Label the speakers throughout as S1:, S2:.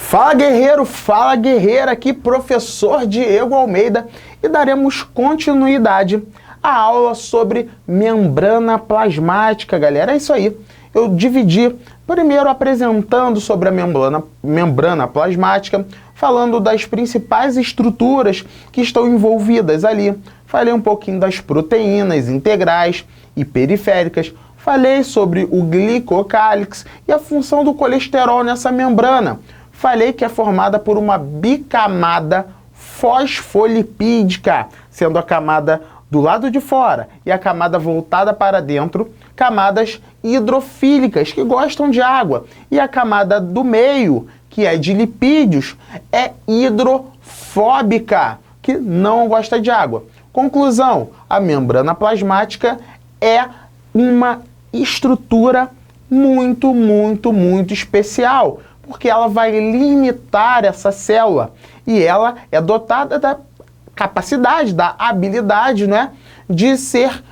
S1: Fala guerreiro, fala guerreira, aqui professor Diego Almeida e daremos continuidade à aula sobre membrana plasmática, galera. É isso aí, eu dividi primeiro apresentando sobre a membrana plasmática, falando das principais estruturas que estão envolvidas ali. Falei um pouquinho das proteínas integrais e periféricas, falei sobre o glicocálix e a função do colesterol nessa membrana. Falei que é formada por uma bicamada fosfolipídica, sendo a camada do lado de fora e a camada voltada para dentro, camadas hidrofílicas, que gostam de água, e a camada do meio, que é de lipídios, é hidrofóbica, que não gosta de água. Conclusão, a membrana plasmática é uma estrutura muito especial, porque ela vai limitar essa célula e ela é dotada da capacidade, da habilidade, né, de ser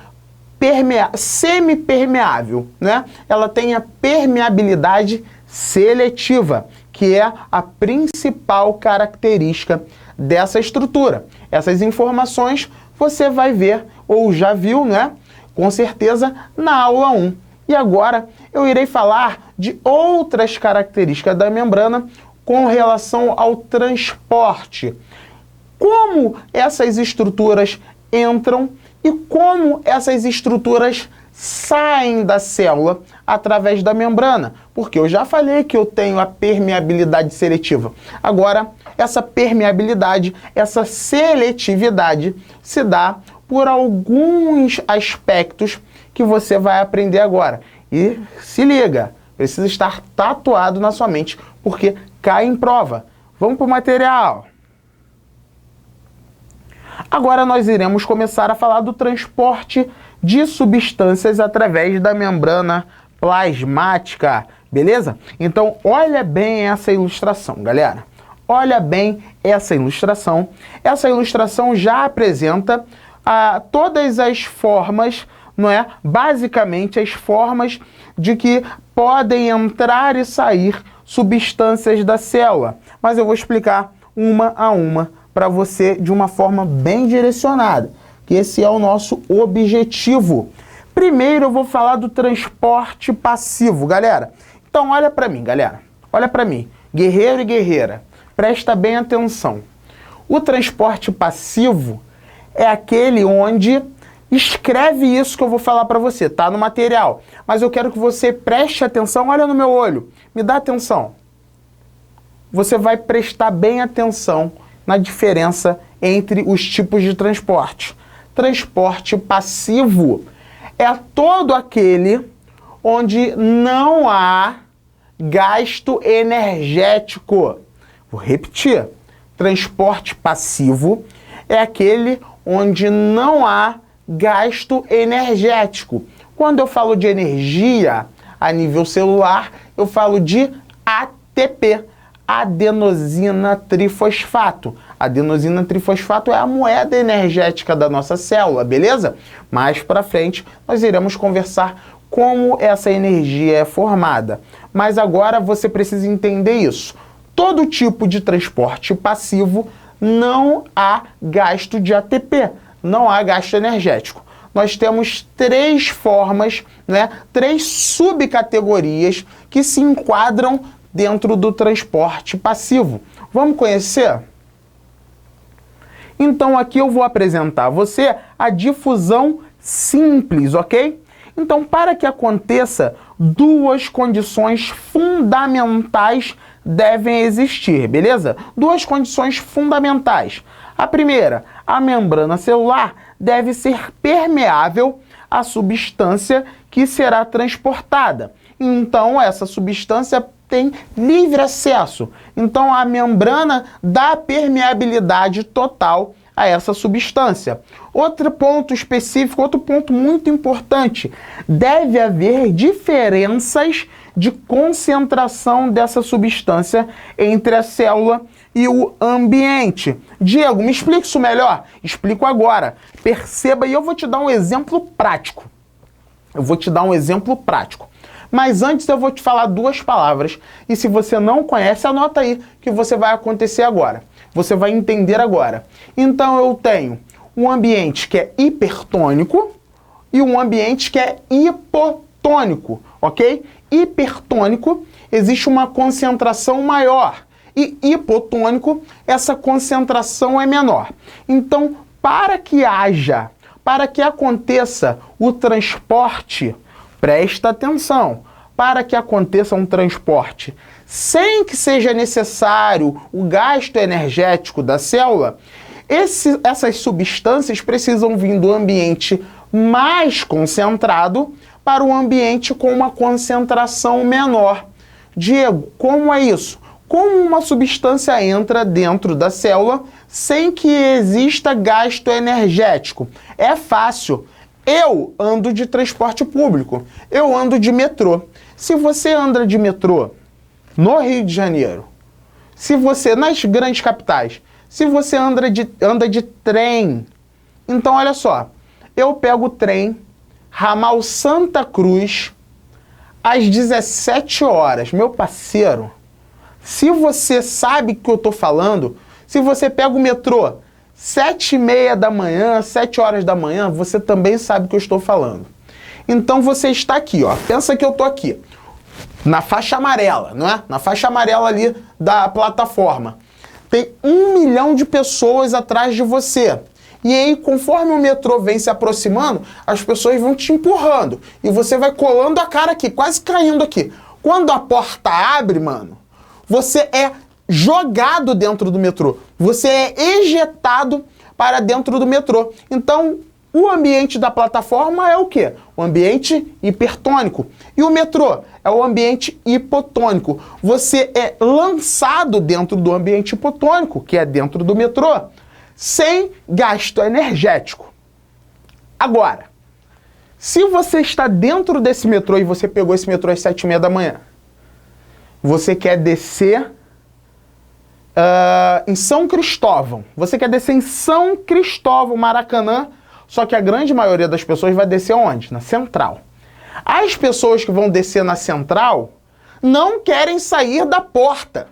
S1: semipermeável, né? Ela tem a permeabilidade seletiva, que é a principal característica dessa estrutura. Essas informações você vai ver, ou já viu, né, com certeza, na aula 1. E agora eu irei falar de outras características da membrana com relação ao transporte. Como essas estruturas entram e como essas estruturas saem da célula através da membrana. Porque eu já falei que eu tenho a permeabilidade seletiva. Agora, essa permeabilidade, essa seletividade se dá por alguns aspectos que você vai aprender agora. E se liga, precisa estar tatuado na sua mente, porque cai em prova. Vamos para o material. Agora nós iremos começar a falar do transporte de substâncias através da membrana plasmática, beleza? Então, olha bem essa ilustração, galera. Olha bem essa ilustração. Essa ilustração já apresenta todas as formas, não é? Basicamente, as formas de que podem entrar e sair substâncias da célula. Mas eu vou explicar uma a uma para você de uma forma bem direcionada, que esse é o nosso objetivo. Primeiro eu vou falar do transporte passivo, galera. Então olha para mim, galera. Olha para mim, guerreiro e guerreira. Presta bem atenção. O transporte passivo é aquele onde escreve isso que eu vou falar para você, tá no material. Mas eu quero que você preste atenção, olha no meu olho, me dá atenção. Você vai prestar bem atenção na diferença entre os tipos de transporte. Transporte passivo é todo aquele onde não há gasto energético. Vou repetir. Transporte passivo é aquele onde não há gasto energético. Quando eu falo de energia a nível celular, eu falo de ATP, adenosina trifosfato. Adenosina trifosfato é a moeda energética da nossa célula, beleza? Mais para frente nós iremos conversar como essa energia é formada. Mas agora você precisa entender isso. Todo tipo de transporte passivo não há gasto de ATP, não há gasto energético. Nós temos três formas, né, três subcategorias que se enquadram dentro do transporte passivo. Vamos conhecer? Então aqui eu vou apresentar a você a difusão simples, ok? Então, para que aconteça, duas condições fundamentais devem existir, beleza? Duas condições fundamentais. A primeira, a membrana celular deve ser permeável à substância que será transportada. Então, essa substância tem livre acesso. Então, a membrana dá permeabilidade total a essa substância. Outro ponto específico, outro ponto muito importante, deve haver diferenças de concentração dessa substância entre a célula e o ambiente. Diego, me explica isso melhor? Explico agora. Perceba, e eu vou te dar um exemplo prático. Mas antes eu vou te falar duas palavras, e se você não conhece, anota aí que você vai acontecer agora. Você vai entender agora. Então eu tenho um ambiente que é hipertônico e um ambiente que é hipotônico, ok? Hipertônico, existe uma concentração maior, e hipotônico, essa concentração é menor. Então, para que aconteça o transporte, presta atenção, para que aconteça um transporte sem que seja necessário o gasto energético da célula, essas substâncias precisam vir do ambiente mais concentrado para um ambiente com uma concentração menor. Diego, como é isso? Como uma substância entra dentro da célula sem que exista gasto energético? É fácil. Eu ando de transporte público, eu ando de metrô. Se você anda de metrô no Rio de Janeiro, se você nas grandes capitais, se você anda de trem, então olha só, eu pego o trem, ramal Santa Cruz, às 17 horas. Meu parceiro, se você sabe o que eu estou falando, se você pega o metrô 7h30 da manhã, 7 horas da manhã, você também sabe o que eu estou falando. Então você está aqui, ó. Pensa que eu estou aqui, na faixa amarela, não é? Na faixa amarela ali da plataforma. Tem 1 milhão de pessoas atrás de você. E aí, conforme o metrô vem se aproximando, as pessoas vão te empurrando. E você vai colando a cara aqui, quase caindo aqui. Quando a porta abre, mano, você é jogado dentro do metrô. Você é ejetado para dentro do metrô. Então, o ambiente da plataforma é o quê? O ambiente hipertônico. E o metrô é o ambiente hipotônico. Você é lançado dentro do ambiente hipotônico, que é dentro do metrô, sem gasto energético. Agora, se você está dentro desse metrô e você pegou esse metrô às 7h30 da manhã, você quer descer em São Cristóvão. Você quer descer em São Cristóvão, Maracanã, só que a grande maioria das pessoas vai descer onde? Na Central. As pessoas que vão descer na Central não querem sair da porta,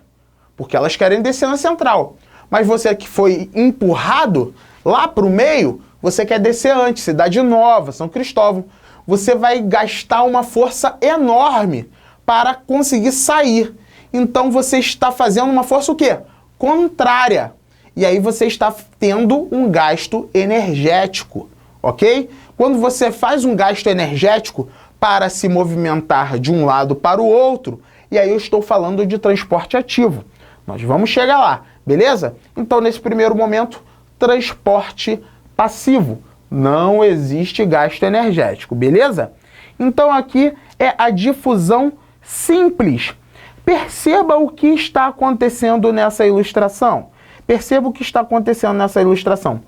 S1: porque elas querem descer na Central. Mas você que foi empurrado lá para o meio, você quer descer antes, Cidade Nova, São Cristóvão. Você vai gastar uma força enorme para conseguir sair. Então você está fazendo uma força o quê? Contrária. E aí você está tendo um gasto energético, ok? Quando você faz um gasto energético para se movimentar de um lado para o outro, e aí eu estou falando de transporte ativo. Nós vamos chegar lá, beleza? Então, nesse primeiro momento, transporte passivo. Não existe gasto energético, beleza? Então, aqui é a difusão simples. Perceba o que está acontecendo nessa ilustração. Perceba o que está acontecendo nessa ilustração.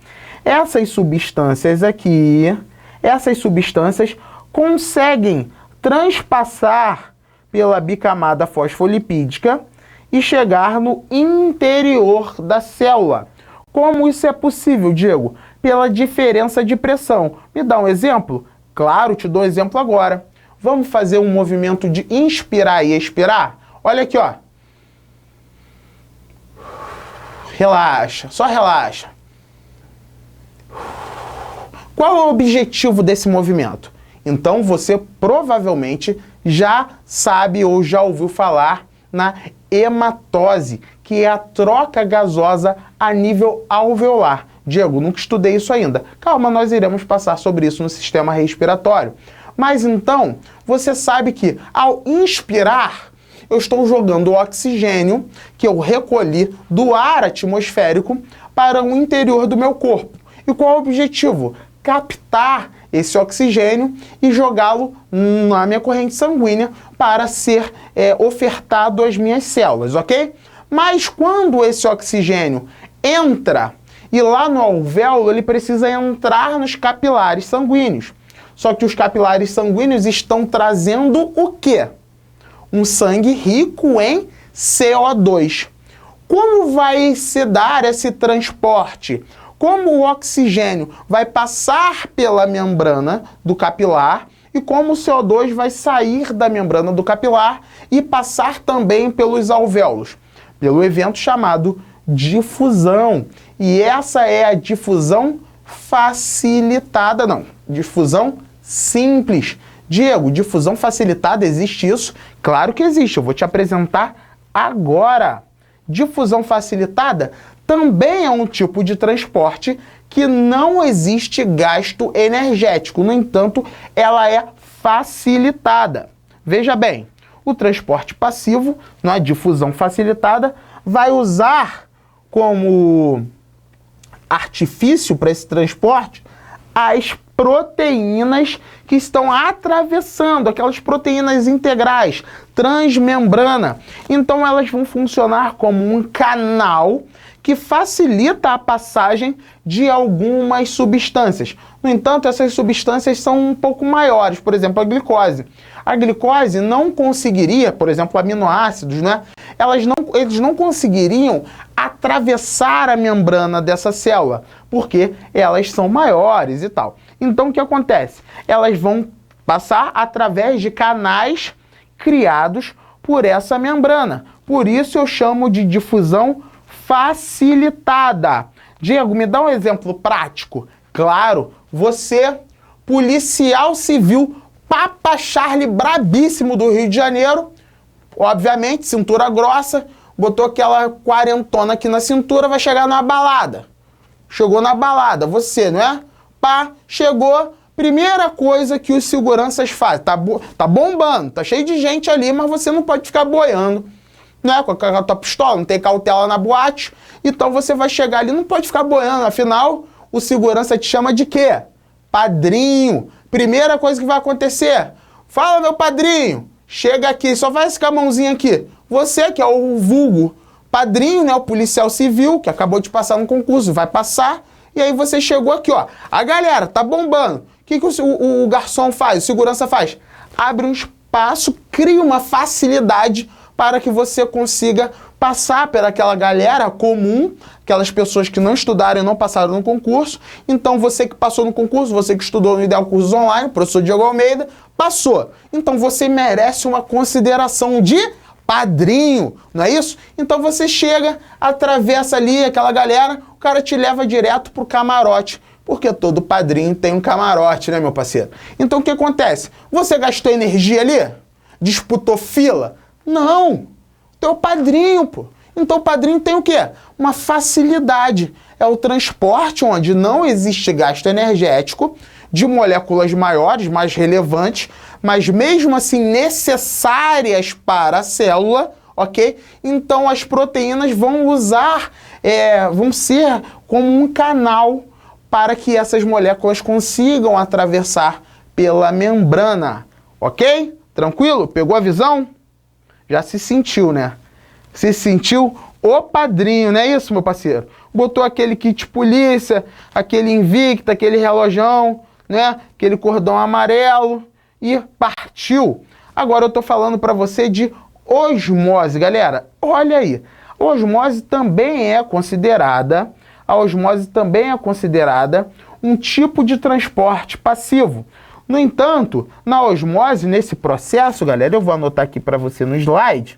S1: Essas substâncias aqui, essas substâncias conseguem transpassar pela bicamada fosfolipídica e chegar no interior da célula. Como isso é possível, Diego? Pela diferença de pressão. Me dá um exemplo? Claro, te dou um exemplo agora. Vamos fazer um movimento de inspirar e expirar? Olha aqui, ó. Relaxa, só relaxa. Qual é o objetivo desse movimento? Então você provavelmente já sabe ou já ouviu falar na hematose, que é a troca gasosa a nível alveolar. Diego, nunca estudei isso ainda. Calma, nós iremos passar sobre isso no sistema respiratório. Mas então, você sabe que ao inspirar, eu estou jogando o oxigênio que eu recolhi do ar atmosférico para o interior do meu corpo. E qual é o objetivo? Captar esse oxigênio e jogá-lo na minha corrente sanguínea para ser ofertado às minhas células, ok? Mas quando esse oxigênio entra, e lá no alvéolo ele precisa entrar nos capilares sanguíneos. Só que os capilares sanguíneos estão trazendo o quê? Um sangue rico em CO2. Como vai se dar esse transporte? Como o oxigênio vai passar pela membrana do capilar e como o CO2 vai sair da membrana do capilar e passar também pelos alvéolos, pelo evento chamado difusão. E essa é a difusão facilitada, não, difusão simples. Diego, difusão facilitada, existe isso? Claro que existe, eu vou te apresentar agora. Difusão facilitada também é um tipo de transporte que não existe gasto energético, no entanto, ela é facilitada. Veja bem, o transporte passivo, na difusão facilitada, vai usar como artifício para esse transporte as proteínas que estão atravessando, aquelas proteínas integrais, transmembrana. Então elas vão funcionar como um canal que facilita a passagem de algumas substâncias. No entanto, essas substâncias são um pouco maiores, por exemplo, a glicose. A glicose não conseguiria, por exemplo, aminoácidos, né? Eles não conseguiriam atravessar a membrana dessa célula, porque elas são maiores e tal. Então, o que acontece? Elas vão passar através de canais criados por essa membrana. Por isso eu chamo de difusão facilitada. Diego, me dá um exemplo prático. Claro, você, policial civil, Papa Charlie brabíssimo do Rio de Janeiro, obviamente, cintura grossa, botou aquela quarentona aqui na cintura, vai chegar na balada. Chegou na balada, você, não é? Pá, chegou, primeira coisa que os seguranças fazem, tá bombando, tá cheio de gente ali, mas você não pode ficar boiando, né? Com a tua pistola, não tem cautela na boate, então você vai chegar ali, não pode ficar boiando, afinal, o segurança te chama de quê? Padrinho. Primeira coisa que vai acontecer, fala, meu padrinho, chega aqui, só faz com a mãozinha aqui. Você que é o vulgo padrinho, né, o policial civil, que acabou de passar no concurso, vai passar, e aí você chegou aqui, ó, a galera tá bombando. O que o garçom faz, o segurança faz? Abre um espaço, cria uma facilidade para que você consiga passar pelaquela galera comum, aquelas pessoas que não estudaram e não passaram no concurso. Então você que passou no concurso, você que estudou no Ideal Cursos Online, professor Diego Almeida, passou. Então você merece uma consideração de padrinho, não é isso? Então você chega, atravessa ali aquela galera, o cara te leva direto pro camarote, porque todo padrinho tem um camarote, né, meu parceiro? Então o que acontece? Você gastou energia ali? Disputou fila? Não! Teu padrinho, pô. Então o padrinho tem o quê? Uma facilidade. É o transporte onde não existe gasto energético de moléculas maiores, mais relevantes, mas mesmo assim necessárias para a célula, ok? Então as proteínas vão vão ser como um canal para que essas moléculas consigam atravessar pela membrana, ok? Tranquilo? Pegou a visão? Já se sentiu, né? Se sentiu o padrinho, não é isso, meu parceiro? Botou aquele kit polícia, aquele Invicta, aquele relojão, né? Aquele cordão amarelo e partiu. Agora eu tô falando para você de osmose, galera. Olha aí, a osmose também é considerada um tipo de transporte passivo. No entanto, na osmose, nesse processo, galera, eu vou anotar aqui para você no slide.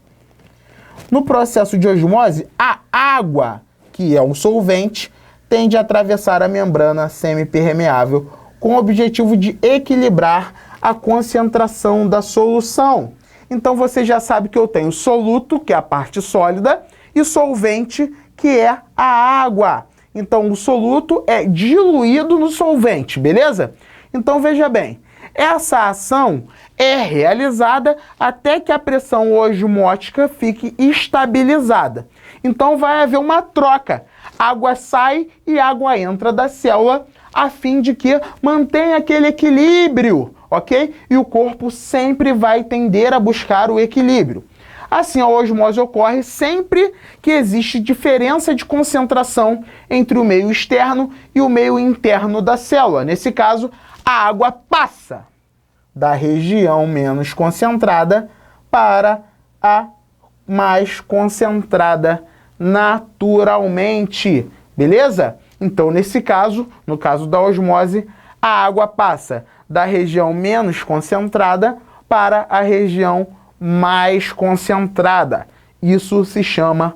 S1: No processo de osmose, a água, que é o solvente, tende a atravessar a membrana semipermeável com o objetivo de equilibrar a concentração da solução. Então você já sabe que eu tenho soluto, que é a parte sólida, e solvente, que é a água. Então o soluto é diluído no solvente, beleza? Então veja bem, essa ação é realizada até que a pressão osmótica fique estabilizada. Então vai haver uma troca. Água sai e água entra da célula a fim de que mantenha aquele equilíbrio, ok? E o corpo sempre vai tender a buscar o equilíbrio. Assim, a osmose ocorre sempre que existe diferença de concentração entre o meio externo e o meio interno da célula. Nesse caso, a água passa da região menos concentrada para a mais concentrada naturalmente, beleza? Então, nesse caso, no caso da osmose, a água passa da região menos concentrada para a região mais concentrada. Isso se chama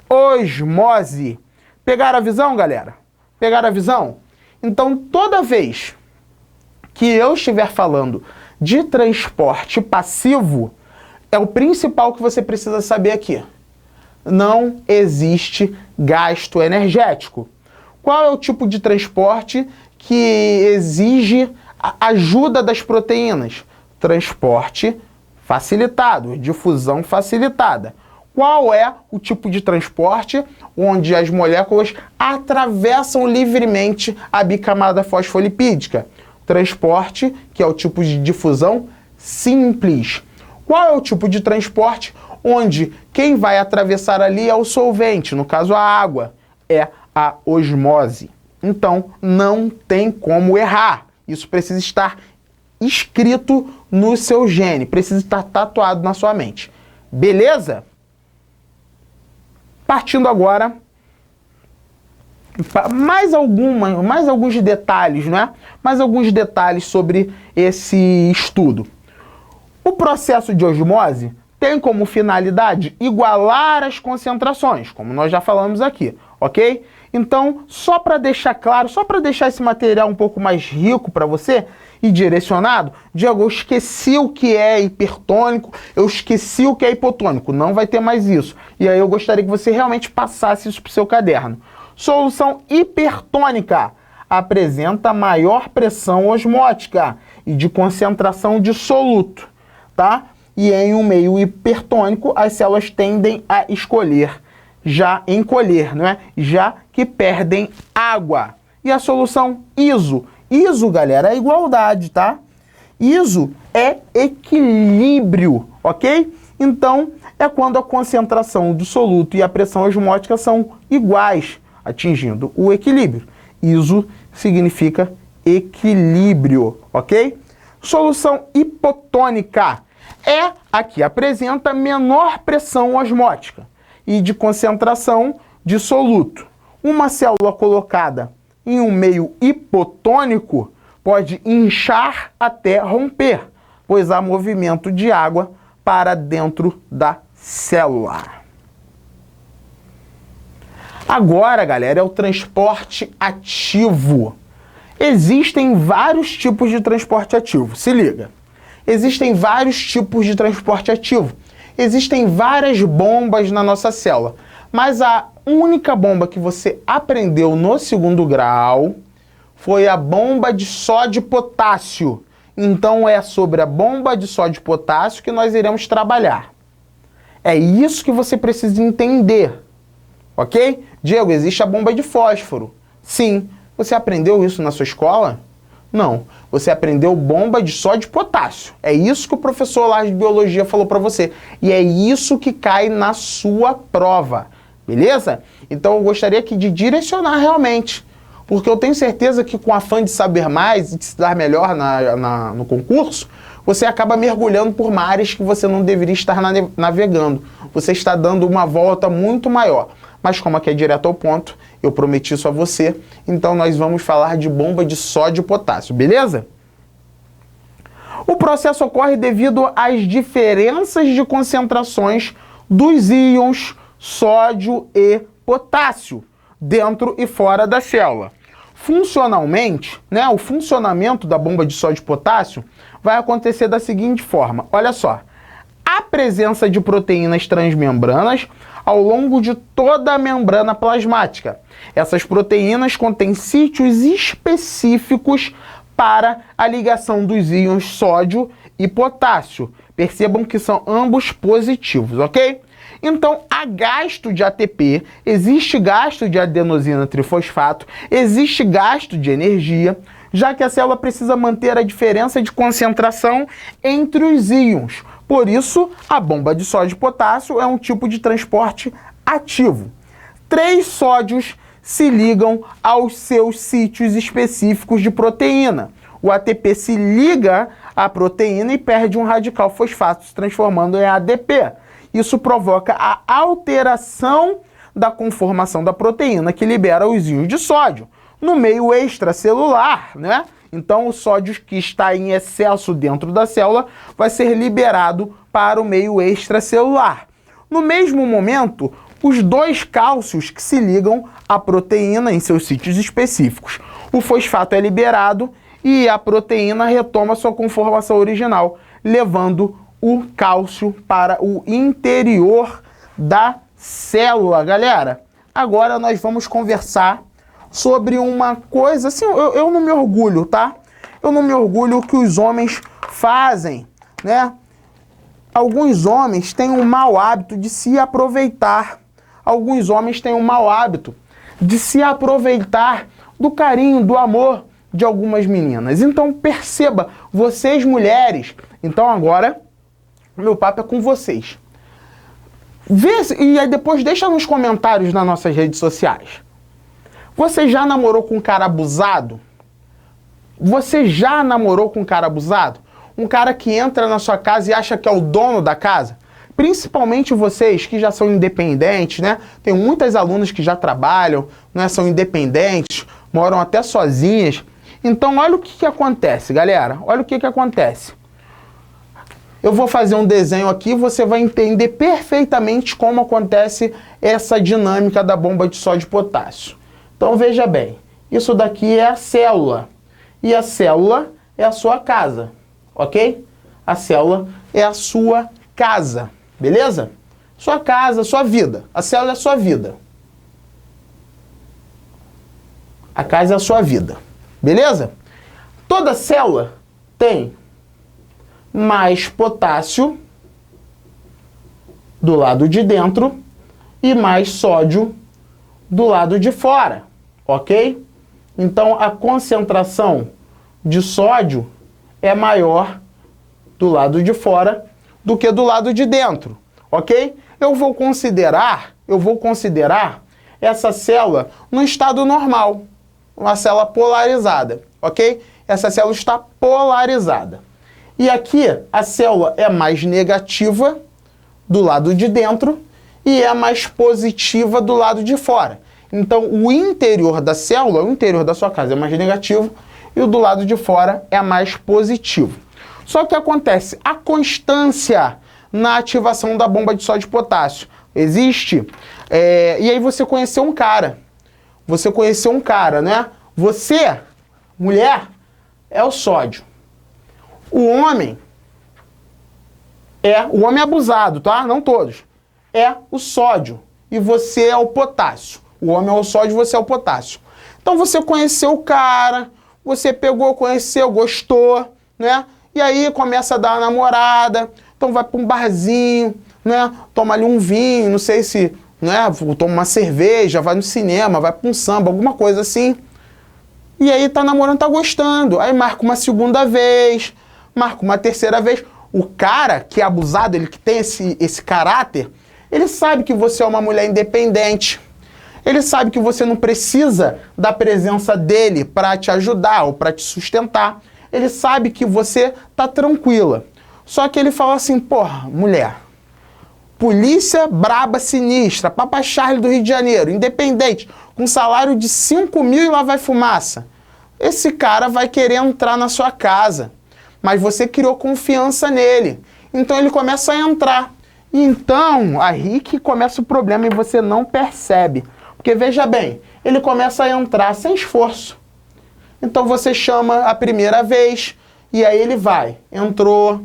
S1: osmose. Pegaram a visão, galera? Pegaram a visão? Então, toda vez que eu estiver falando de transporte passivo, é o principal que você precisa saber aqui. Não existe gasto energético. Qual é o tipo de transporte que exige a ajuda das proteínas? Transporte facilitado, difusão facilitada. Qual é o tipo de transporte onde as moléculas atravessam livremente a bicamada fosfolipídica? Transporte, que é o tipo de difusão simples. Qual é o tipo de transporte onde quem vai atravessar ali é o solvente, no caso a água, é a osmose? Então, não tem como errar. Isso precisa estar escrito no seu gene, precisa estar tatuado na sua mente. Beleza? Partindo agora para mais alguns detalhes, né? Mais alguns detalhes sobre esse estudo. O processo de osmose tem como finalidade igualar as concentrações, como nós já falamos aqui, ok? Então, só para deixar claro, só para deixar esse material um pouco mais rico para você e direcionado, Diego, eu esqueci o que é hipertônico, eu esqueci o que é hipotônico, não vai ter mais isso. E aí eu gostaria que você realmente passasse isso para o seu caderno. Solução hipertônica apresenta maior pressão osmótica e de concentração de soluto, tá? E em um meio hipertônico, as células tendem a encolher, não é? Já que perdem água. E a solução ISO? ISO, galera, é igualdade, tá? ISO é equilíbrio, ok? Então, é quando a concentração do soluto e a pressão osmótica são iguais, atingindo o equilíbrio. ISO significa equilíbrio, ok? Solução hipotônica é a que apresenta menor pressão osmótica e de concentração de soluto. Uma célula colocada em um meio hipotônico pode inchar até romper, pois há movimento de água para dentro da célula. Agora, galera, é o transporte ativo. Existem vários tipos de transporte ativo. Se liga. Existem vários tipos de transporte ativo. Existem várias bombas na nossa célula. Mas a única bomba que você aprendeu no segundo grau foi a bomba de sódio e potássio. Então é sobre a bomba de sódio e potássio que nós iremos trabalhar. É isso que você precisa entender. Ok? Diego, existe a bomba de fósforo. Sim. Você aprendeu isso na sua escola? Não. Você aprendeu bomba de sódio e potássio. É isso que o professor lá de biologia falou para você. E é isso que cai na sua prova. Beleza? Então eu gostaria aqui de direcionar realmente. Porque eu tenho certeza que com o afã de saber mais e de se dar melhor no concurso, você acaba mergulhando por mares que você não deveria estar navegando. Você está dando uma volta muito maior. Mas como aqui é direto ao ponto, eu prometi isso a você, então nós vamos falar de bomba de sódio e potássio, beleza? O processo ocorre devido às diferenças de concentrações dos íons sódio e potássio dentro e fora da célula. Funcionalmente, né, o funcionamento da bomba de sódio e potássio vai acontecer da seguinte forma, olha só. A presença de proteínas transmembranas ao longo de toda a membrana plasmática. Essas proteínas contêm sítios específicos para a ligação dos íons sódio e potássio. Percebam que são ambos positivos, ok? Então, há gasto de ATP, existe gasto de adenosina trifosfato, existe gasto de energia, já que a célula precisa manter a diferença de concentração entre os íons. Por isso, a bomba de sódio e potássio é um tipo de transporte ativo. 3 sódios se ligam aos seus sítios específicos de proteína. O ATP se liga à proteína e perde um radical fosfato, se transformando em ADP. Isso provoca a alteração da conformação da proteína, que libera os íons de sódio no meio extracelular, né? Então, o sódio que está em excesso dentro da célula vai ser liberado para o meio extracelular. No mesmo momento, os dois cálcios que se ligam à proteína em seus sítios específicos. O fosfato é liberado e a proteína retoma sua conformação original, levando o cálcio para o interior da célula. Galera, agora nós vamos conversar sobre uma coisa, assim, eu não me orgulho, tá? Eu não me orgulho que os homens fazem, né? Alguns homens têm um mau hábito de se aproveitar. Alguns homens têm um mau hábito de se aproveitar do carinho, do amor de algumas meninas. Então perceba, vocês mulheres, então agora meu papo é com vocês. E aí depois deixa nos comentários nas nossas redes sociais. Você já namorou com um cara abusado? Você já namorou com um cara abusado? Um cara que entra na sua casa e acha que é o dono da casa? Principalmente vocês que já são independentes, né? Tem muitas alunas que já trabalham, né? São independentes, moram até sozinhas. Então olha o que acontece, galera. Olha o que acontece. Eu vou fazer um desenho aqui e você vai entender perfeitamente como acontece essa dinâmica da bomba de sódio e potássio. Então veja bem, isso daqui é a célula. E a célula é a sua casa, ok? A célula é a sua casa, beleza? Sua casa, sua vida. A célula é a sua vida. A casa é a sua vida, beleza? Toda célula tem mais potássio do lado de dentro e mais sódio do lado de fora, ok? Então a concentração de sódio é maior do lado de fora do que do lado de dentro, ok? Eu vou considerar essa célula no estado normal, uma célula polarizada, ok? Essa célula está polarizada. E aqui a célula é mais negativa do lado de dentro e é mais positiva do lado de fora. Então o interior da célula, o interior da sua casa é mais negativo e o do lado de fora é mais positivo. Só que acontece a constância na ativação da bomba de sódio e potássio. Existe, e aí você conheceu um cara. Você conheceu um cara, né? Você, mulher, é o sódio. O homem é abusado, tá? Não todos. É o sódio e você é o potássio. O homem é o sódio e você é o potássio. Então você conheceu o cara, você pegou, conheceu, gostou, né? E aí começa a dar uma namorada, então vai para um barzinho, né? Toma ali um vinho, não sei se, né? Toma uma cerveja, vai no cinema, vai para um samba, alguma coisa assim. E aí tá namorando, tá gostando. Aí marca uma segunda vez, marca uma terceira vez. O cara que é abusado, ele que tem esse caráter, ele sabe que você é uma mulher independente. Ele sabe que você não precisa da presença dele para te ajudar ou para te sustentar. Ele sabe que você tá tranquila. Só que ele fala assim, porra, mulher, polícia braba sinistra, Papa Charlie do Rio de Janeiro, independente, com salário de 5 mil e lá vai fumaça. Esse cara vai querer entrar na sua casa, mas você criou confiança nele. Então ele começa a entrar. Então, aí que começa o problema e você não percebe. Porque veja bem, ele começa a entrar sem esforço. Então você chama a primeira vez e aí ele vai, entrou,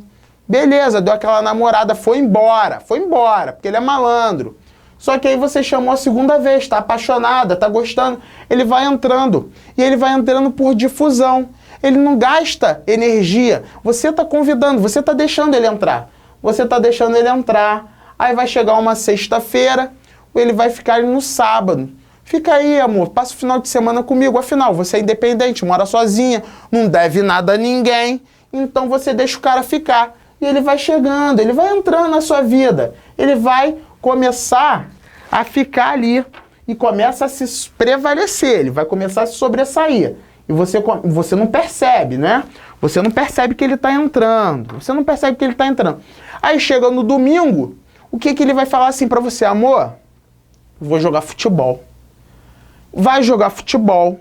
S1: beleza, deu aquela namorada, foi embora, porque ele é malandro. Só que aí você chamou a segunda vez, tá apaixonada, tá gostando, ele vai entrando. E ele vai entrando por difusão. Ele não gasta energia. Você tá convidando, você tá deixando ele entrar. Você tá deixando ele entrar. Aí vai chegar uma sexta-feira, ele vai ficar no sábado. Fica aí, amor, passa o final de semana comigo. Afinal, você é independente, mora sozinha, não deve nada a ninguém. Então você deixa o cara ficar. E ele vai chegando, ele vai entrando na sua vida. Ele vai começar a ficar ali e começa a se prevalecer, ele vai começar a se sobressair. E você não percebe, né? Você não percebe que ele está entrando. Você não percebe que ele está entrando. Aí chega no domingo, o que ele vai falar assim para você? Amor, vou jogar futebol. Vai jogar futebol.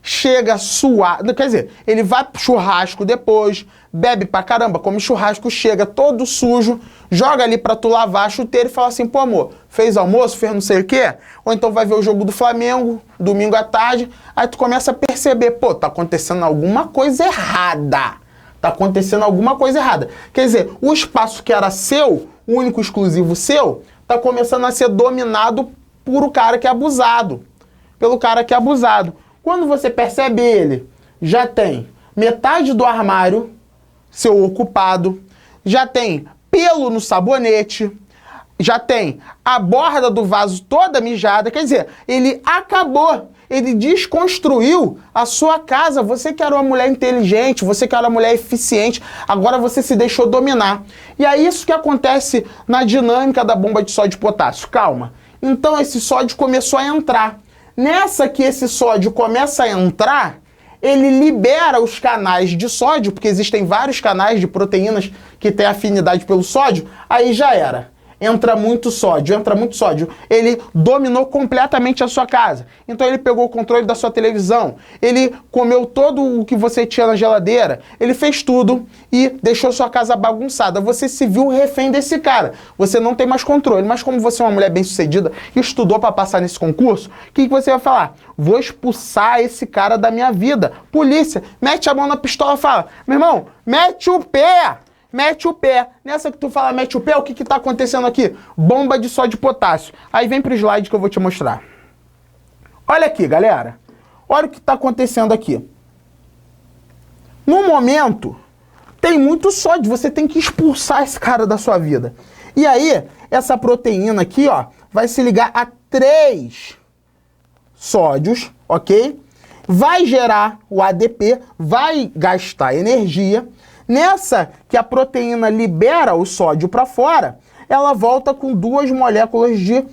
S1: chega suado, quer dizer, ele vai pro churrasco depois, bebe pra caramba, come churrasco, chega todo sujo, joga ali pra tu lavar a chuteira e fala assim, pô amor, fez almoço, fez não sei o quê? Ou então vai ver o jogo do Flamengo, domingo à tarde, aí tu começa a perceber, pô, tá acontecendo alguma coisa errada. Tá acontecendo alguma coisa errada. Quer dizer, o espaço que era seu, único, exclusivo seu, tá começando a ser dominado por o cara que é abusado. Pelo cara que é abusado. Quando você percebe ele, já tem metade do armário seu ocupado, já tem pelo no sabonete, já tem a borda do vaso toda mijada, quer dizer, ele acabou, ele desconstruiu a sua casa. Você que era uma mulher inteligente, você que era uma mulher eficiente, agora você se deixou dominar. E é isso que acontece na dinâmica da bomba de sódio e potássio. Calma. Então esse sódio começou a entrar. Nessa que esse sódio começa a entrar, ele libera os canais de sódio, porque existem vários canais de proteínas que têm afinidade pelo sódio, aí já era. Entra muito sódio, entra muito sódio. Ele dominou completamente a sua casa. Então ele pegou o controle da sua televisão, ele comeu todo o que você tinha na geladeira, ele fez tudo e deixou sua casa bagunçada. Você se viu refém desse cara. Você não tem mais controle. Mas como você é uma mulher bem-sucedida e estudou para passar nesse concurso, o que você vai falar? Vou expulsar esse cara da minha vida. Polícia, mete a mão na pistola e fala, meu irmão, mete o pé! Mete o pé. Nessa que tu fala mete o pé, o que tá acontecendo aqui? Bomba de sódio e potássio. Aí vem pro slide que eu vou te mostrar. Olha aqui, galera. Olha o que tá acontecendo aqui. No momento, tem muito sódio. Você tem que expulsar esse cara da sua vida. E aí, essa proteína aqui, ó, vai se ligar a 3 sódios, ok? Vai gerar o ADP, vai gastar energia. Nessa que a proteína libera o sódio para fora, ela volta com 2 moléculas de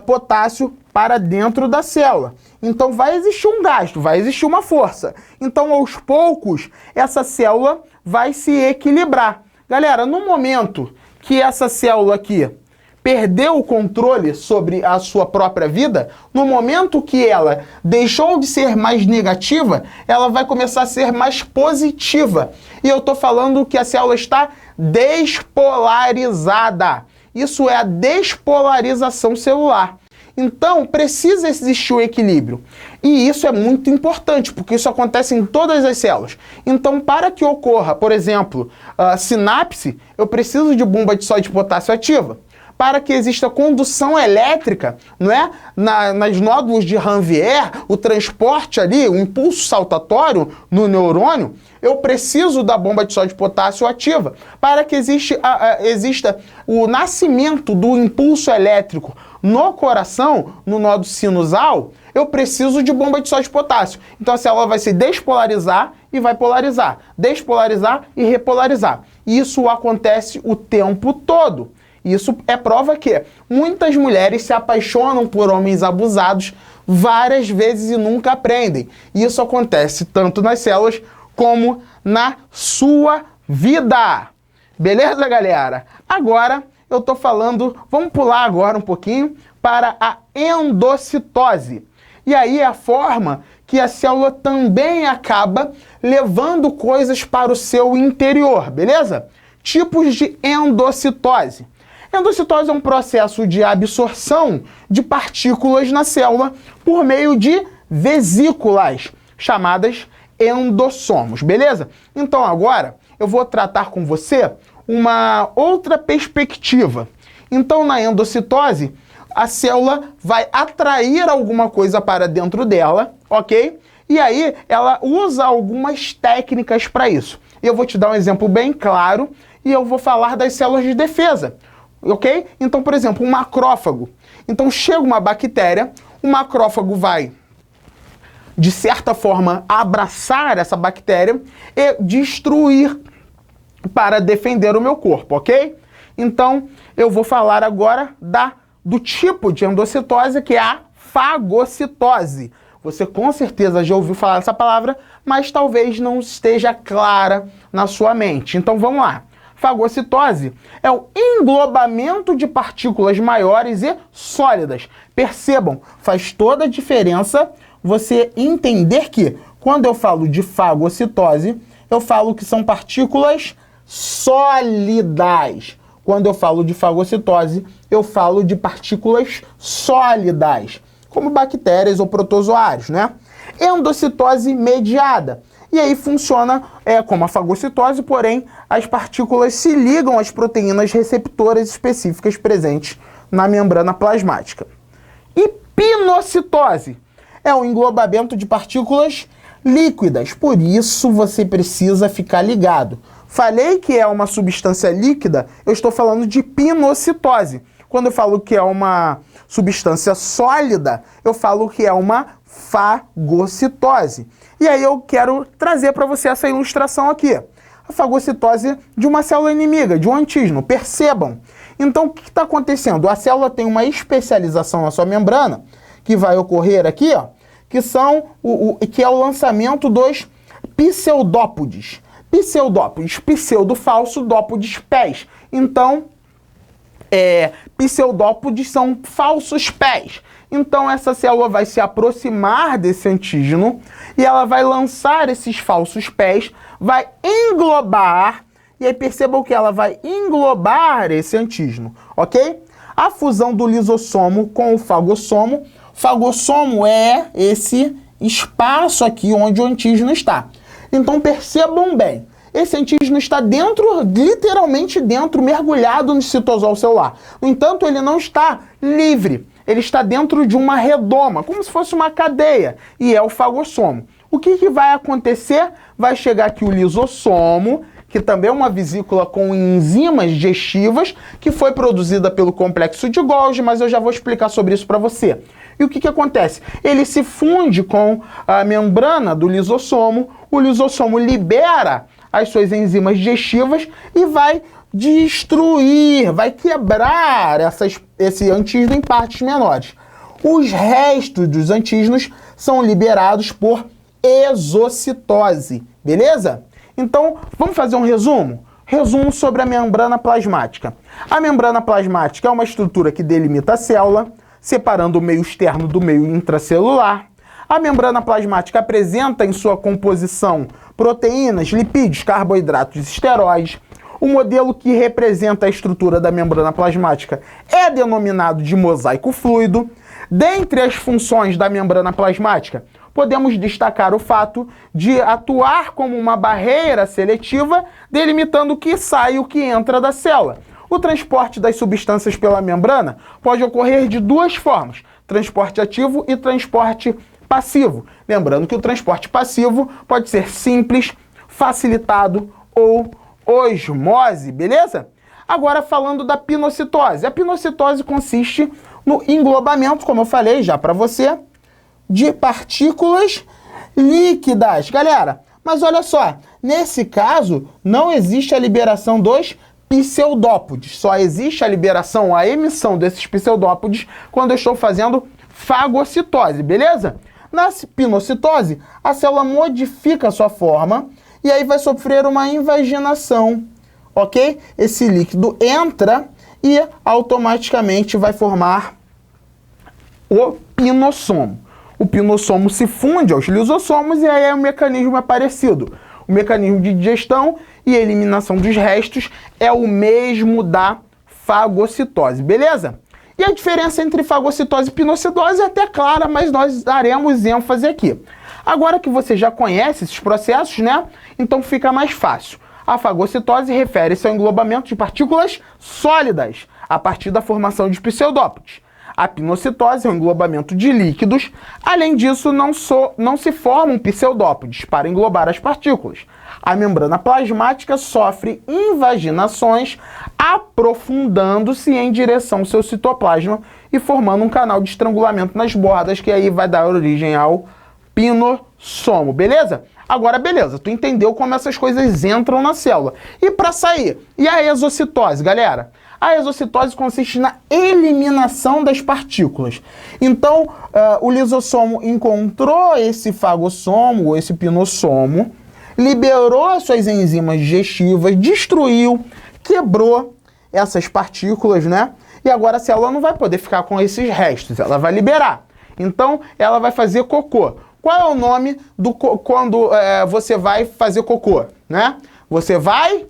S1: potássio para dentro da célula. Então vai existir um gasto, vai existir uma força. Então aos poucos essa célula vai se equilibrar. Galera, no momento que essa célula aqui perdeu o controle sobre a sua própria vida, no momento que ela deixou de ser mais negativa, ela vai começar a ser mais positiva. E eu estou falando que a célula está despolarizada. Isso é a despolarização celular. Então, precisa existir o equilíbrio. E isso é muito importante, porque isso acontece em todas as células. Então, para que ocorra, por exemplo, sinapse, eu preciso de bomba de sódio e potássio ativa. Para que exista condução elétrica, não é? Nas nódulos de Ranvier, o transporte ali, o impulso saltatório no neurônio, eu preciso da bomba de sódio e potássio ativa. Para que exista o nascimento do impulso elétrico no coração, no nódulo sinusal, eu preciso de bomba de sódio e potássio. Então a célula vai se despolarizar e vai polarizar. Despolarizar e repolarizar. Isso acontece o tempo todo. Isso é prova que muitas mulheres se apaixonam por homens abusados várias vezes e nunca aprendem. Isso acontece tanto nas células como na sua vida. Beleza, galera? Agora eu tô falando, vamos pular agora um pouquinho para a endocitose. E aí é a forma que a célula também acaba levando coisas para o seu interior, beleza? Tipos de endocitose. Endocitose é um processo de absorção de partículas na célula por meio de vesículas, chamadas endossomos, beleza? Então agora eu vou tratar com você uma outra perspectiva. Então na endocitose, a célula vai atrair alguma coisa para dentro dela, ok? E aí ela usa algumas técnicas para isso. Eu vou te dar um exemplo bem claro e eu vou falar das células de defesa. Ok? Então, por exemplo, um macrófago. Então, chega uma bactéria, o macrófago vai, de certa forma, abraçar essa bactéria e destruir para defender o meu corpo, ok? Então, eu vou falar agora do tipo de endocitose, que é a fagocitose. Você com certeza já ouviu falar essa palavra, mas talvez não esteja clara na sua mente. Então, vamos lá. Fagocitose é o englobamento de partículas maiores e sólidas. Percebam, faz toda a diferença você entender que, quando eu falo de fagocitose, eu falo que são partículas sólidas. Quando eu falo de fagocitose, eu falo de partículas sólidas, como bactérias ou protozoários, né? Endocitose mediada. E aí funciona como a fagocitose, porém as partículas se ligam às proteínas receptoras específicas presentes na membrana plasmática. E pinocitose é o englobamento de partículas líquidas, por isso você precisa ficar ligado. Falei que é uma substância líquida, eu estou falando de pinocitose. Quando eu falo que é uma substância sólida, eu falo que é uma fagocitose. E aí eu quero trazer para você essa ilustração aqui. A fagocitose de uma célula inimiga, de um antígeno. Percebam. Então, o que está acontecendo? A célula tem uma especialização na sua membrana, que vai ocorrer aqui, ó, que é o lançamento dos pseudópodes. Pseudópodes, pseudo falso, dópodes pés. Então, pseudópodes são falsos pés. Então essa célula vai se aproximar desse antígeno e ela vai lançar esses falsos pés, vai englobar, e aí percebam que ela vai englobar esse antígeno, ok? A fusão do lisossomo com o fagossomo. Fagossomo é esse espaço aqui onde o antígeno está. Então percebam bem, esse antígeno está dentro, literalmente dentro, mergulhado no citosol celular. No entanto, ele não está livre. Ele está dentro de uma redoma, como se fosse uma cadeia, e é o fagossomo. O que vai acontecer? Vai chegar aqui o lisossomo, que também é uma vesícula com enzimas digestivas, que foi produzida pelo complexo de Golgi, mas eu já vou explicar sobre isso para você. E o que acontece? Ele se funde com a membrana do lisossomo, o lisossomo libera as suas enzimas digestivas e vai destruir, vai quebrar esse antígeno em partes menores. Os restos dos antígenos são liberados por exocitose, beleza? Então, vamos fazer um resumo? Resumo sobre a membrana plasmática. A membrana plasmática é uma estrutura que delimita a célula, separando o meio externo do meio intracelular. A membrana plasmática apresenta em sua composição proteínas, lipídios, carboidratos e esteroides. O modelo que representa a estrutura da membrana plasmática é denominado de mosaico fluido. Dentre as funções da membrana plasmática, podemos destacar o fato de atuar como uma barreira seletiva, delimitando o que sai e o que entra da célula. O transporte das substâncias pela membrana pode ocorrer de duas formas: transporte ativo e transporte passivo. Lembrando que o transporte passivo pode ser simples, facilitado ou osmose, beleza? Agora falando da pinocitose. A pinocitose consiste no englobamento, como eu falei já para você, de partículas líquidas. Galera, mas olha só, nesse caso não existe a liberação dos pseudópodes, só existe a liberação, a emissão desses pseudópodes quando eu estou fazendo fagocitose, beleza? Na pinocitose, a célula modifica a sua forma e aí vai sofrer uma invaginação, ok? Esse líquido entra e automaticamente vai formar o pinossomo. O pinossomo se funde aos lisossomos e aí o mecanismo é parecido. O mecanismo de digestão e eliminação dos restos é o mesmo da fagocitose, beleza? E a diferença entre fagocitose e pinocitose é até clara, mas nós daremos ênfase aqui. Agora que você já conhece esses processos, né? Então fica mais fácil. A fagocitose refere-se ao englobamento de partículas sólidas a partir da formação de pseudópodes. A pinocitose é o englobamento de líquidos. Além disso, não se formam pseudópodes para englobar as partículas. A membrana plasmática sofre invaginações, aprofundando-se em direção ao seu citoplasma e formando um canal de estrangulamento nas bordas, que aí vai dar origem ao pinossomo, beleza? Agora, beleza, tu entendeu como essas coisas entram na célula. E para sair? E a exocitose, galera? A exocitose consiste na eliminação das partículas. Então, o lisossomo encontrou esse fagossomo, ou esse pinossomo, liberou suas enzimas digestivas, destruiu, quebrou essas partículas, né? E agora a célula não vai poder ficar com esses restos, ela vai liberar. Então, ela vai fazer cocô. Qual é o nome quando você vai fazer cocô, né? Você vai...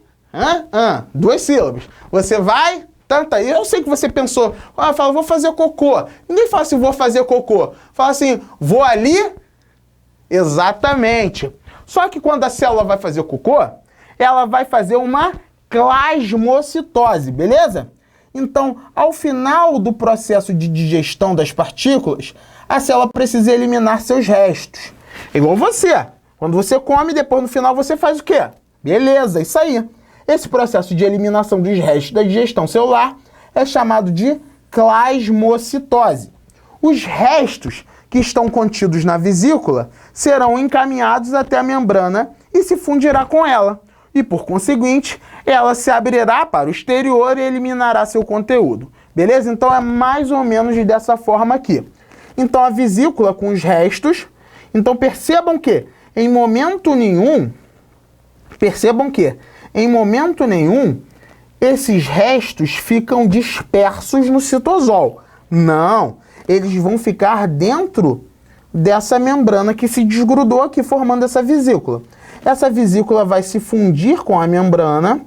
S1: duas sílabas. Você vai... Tanta. Eu sei que você pensou, fala, vou fazer cocô. Ninguém fala assim, vou fazer cocô. Fala assim, vou ali. Exatamente. Só que quando a célula vai fazer cocô, ela vai fazer uma plasmocitose, beleza? Então, ao final do processo de digestão das partículas, a célula precisa eliminar seus restos. Igual você. Quando você come, depois no final você faz o quê? Beleza, isso aí. Esse processo de eliminação dos restos da digestão celular é chamado de plasmocitose. Os restos que estão contidos na vesícula serão encaminhados até a membrana e se fundirá com ela. E, por conseguinte, ela se abrirá para o exterior e eliminará seu conteúdo. Beleza? Então, é mais ou menos dessa forma aqui. Então, a vesícula com os restos... Então, percebam que, em momento nenhum, esses restos ficam dispersos no citosol. Não, eles vão ficar dentro dessa membrana que se desgrudou aqui, formando essa vesícula. Essa vesícula vai se fundir com a membrana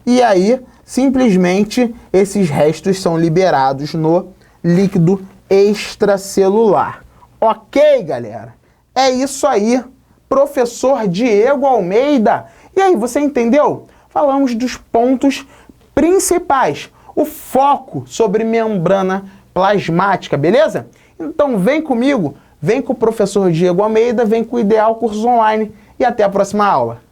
S1: e aí, simplesmente, esses restos são liberados no líquido extracelular. Ok, galera? É isso aí, professor Diego Almeida. E aí, você entendeu? Falamos dos pontos principais, o foco sobre membrana plasmática, beleza? Então vem comigo, vem com o professor Diego Almeida, vem com o Ideal Cursos Online e até a próxima aula.